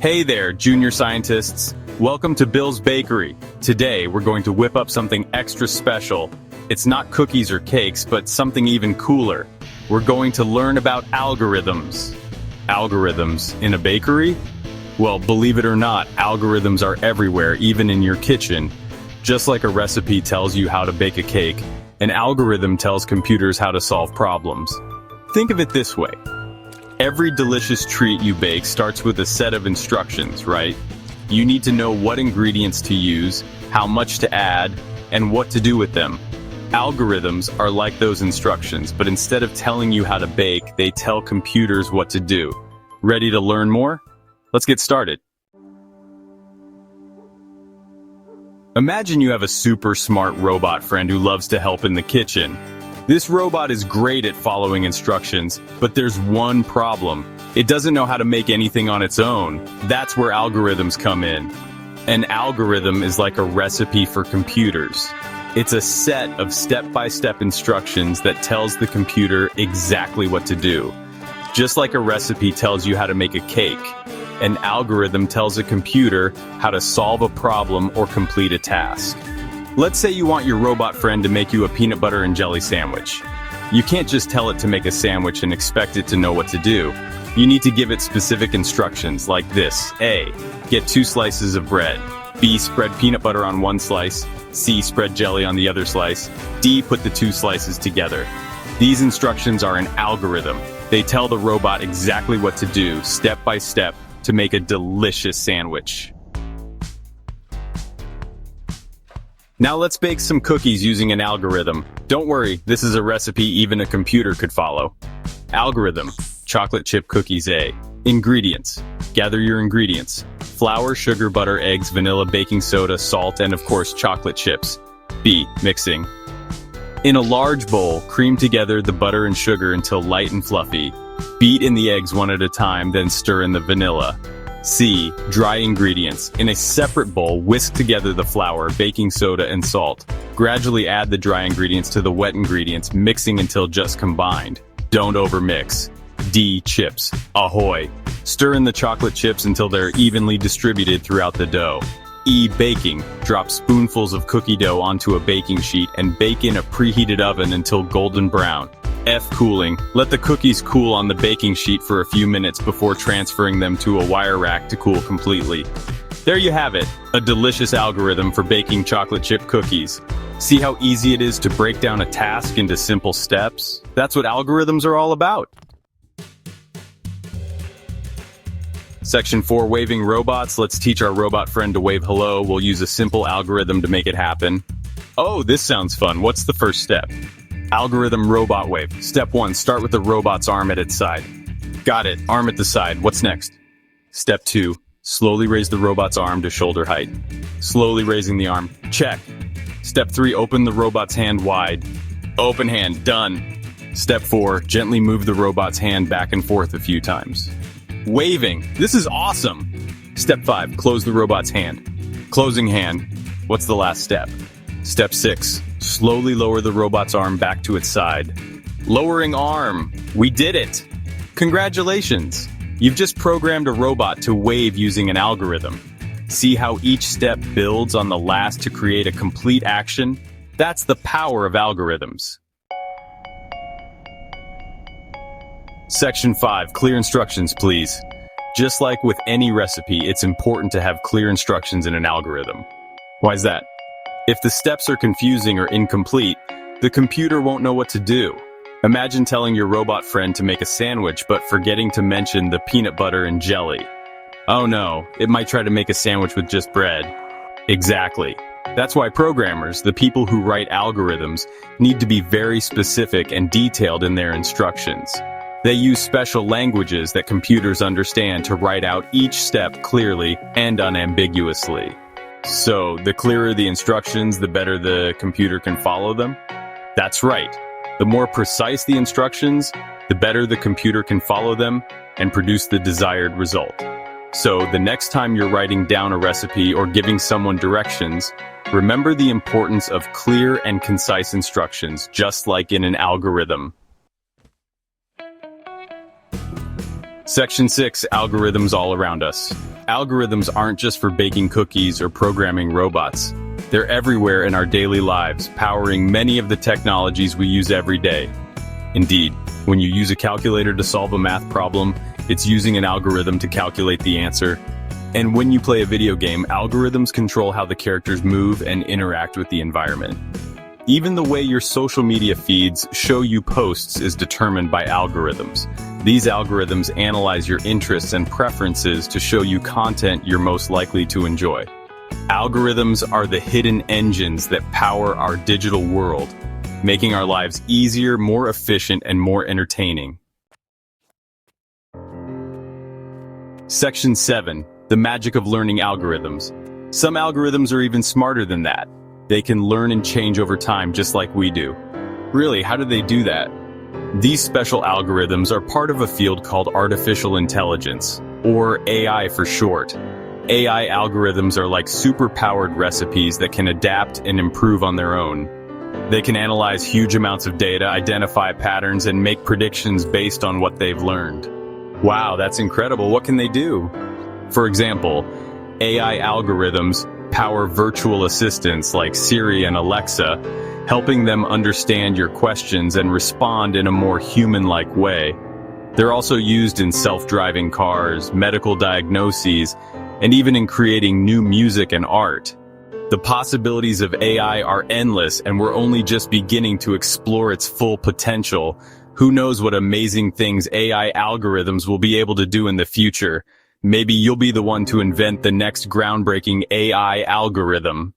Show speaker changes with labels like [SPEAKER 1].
[SPEAKER 1] Hey there, junior scientists. Welcome to Bill's Bakery. Today, we're going to whip up something extra special. It's not cookies or cakes, but something even cooler. We're going to learn about algorithms. Algorithms in a bakery? Well, believe it or not, algorithms are everywhere, even in your kitchen. Just like a recipe tells you how to bake a cake, an algorithm tells computers how to solve problems. Think of it this way. Every delicious treat you bake starts with a set of instructions, right? You need to know what ingredients to use, how much to add, and what to do with them. Algorithms are like those instructions, but instead of telling you how to bake, they tell computers what to do. Ready to learn more? Let's get started. Imagine you have a super smart robot friend who loves to help in the kitchen. This robot is great at following instructions, but there's one problem. It doesn't know how to make anything on its own. That's where algorithms come in. An algorithm is like a recipe for computers. It's a set of step-by-step instructions that tells the computer exactly what to do. Just like a recipe tells you how to make a cake, an algorithm tells a computer how to solve a problem or complete a task. Let's say you want your robot friend to make you a peanut butter and jelly sandwich. You can't just tell it to make a sandwich and expect it to know what to do. You need to give it specific instructions like this. A. Get 2 slices of bread. B. Spread peanut butter on 1 slice. C. Spread jelly on the other slice. D. Put the 2 slices together. These instructions are an algorithm. They tell the robot exactly what to do, step by step, to make a delicious sandwich. Now let's bake some cookies using an algorithm. Don't worry, this is a recipe even a computer could follow. Algorithm: chocolate chip cookies. A. Ingredients: gather your ingredients. Flour, sugar, butter, eggs, vanilla, baking soda, salt, and of course chocolate chips. B. Mixing. In a large bowl, cream together the butter and sugar until light and fluffy. Beat in the eggs one at a time, then stir in the vanilla. C. Dry ingredients. In a separate bowl, whisk together the flour, baking soda, and salt. Gradually add the dry ingredients to the wet ingredients, mixing until just combined. Don't overmix. D. Chips. Ahoy! Stir in the chocolate chips until they're evenly distributed throughout the dough. E. Baking. Drop spoonfuls of cookie dough onto a baking sheet and bake in a preheated oven until golden brown. F. Cooling. Let the cookies cool on the baking sheet for a few minutes before transferring them to a wire rack to cool completely. There you have it, a delicious algorithm for baking chocolate chip cookies. See how easy it is to break down a task into simple steps? That's what algorithms are all about. Section 4, waving robots. Let's teach our robot friend to wave hello. We'll use a simple algorithm to make it happen. Oh, this sounds fun. What's the first step? Algorithm robot wave. Step 1, start with the robot's arm at its side. Got it, arm at the side. What's next? Step 2, slowly raise the robot's arm to shoulder height. Slowly raising the arm. Check. Step 3, open the robot's hand wide. Open hand, done. Step 4, gently move the robot's hand back and forth a few times. Waving. This is awesome. Step 5, close the robot's hand. Closing hand. What's the last step? Step 6, slowly lower the robot's arm back to its side. Lowering arm. We did it. Congratulations. You've just programmed a robot to wave using an algorithm. See how each step builds on the last to create a complete action? That's the power of algorithms. Section 5, clear instructions, please. Just like with any recipe, it's important to have clear instructions in an algorithm. Why is that? If the steps are confusing or incomplete, the computer won't know what to do. Imagine telling your robot friend to make a sandwich but forgetting to mention the peanut butter and jelly. Oh no, it might try to make a sandwich with just bread. Exactly. That's why programmers, the people who write algorithms, need to be very specific and detailed in their instructions. They use special languages that computers understand to write out each step clearly and unambiguously. So, the clearer the instructions, the better the computer can follow them? That's right. The more precise the instructions, the better the computer can follow them and produce the desired result. So, the next time you're writing down a recipe or giving someone directions, remember the importance of clear and concise instructions, just like in an algorithm. Section 6, algorithms all around us. Algorithms aren't just for baking cookies or programming robots. They're everywhere in our daily lives, powering many of the technologies we use every day. Indeed, when you use a calculator to solve a math problem, it's using an algorithm to calculate the answer. And when you play a video game, algorithms control how the characters move and interact with the environment. Even the way your social media feeds show you posts is determined by algorithms. These algorithms analyze your interests and preferences to show you content you're most likely to enjoy. Algorithms are the hidden engines that power our digital world, making our lives easier, more efficient, and more entertaining. Section 7. The magic of learning algorithms. Some algorithms are even smarter than that. They can learn and change over time just like we do. Really, how do they do that? These special algorithms are part of a field called artificial intelligence, or AI for short. AI algorithms are like super-powered recipes that can adapt and improve on their own. They can analyze huge amounts of data, identify patterns, and make predictions based on what they've learned. Wow, that's incredible. What can they do? For example, AI algorithms power virtual assistants like Siri and Alexa, helping them understand your questions and respond in a more human-like way. They're also used in self-driving cars, medical diagnoses, and even in creating new music and art. The possibilities of AI are endless, and we're only just beginning to explore its full potential. Who knows what amazing things AI algorithms will be able to do in the future? Maybe you'll be the one to invent the next groundbreaking AI algorithm.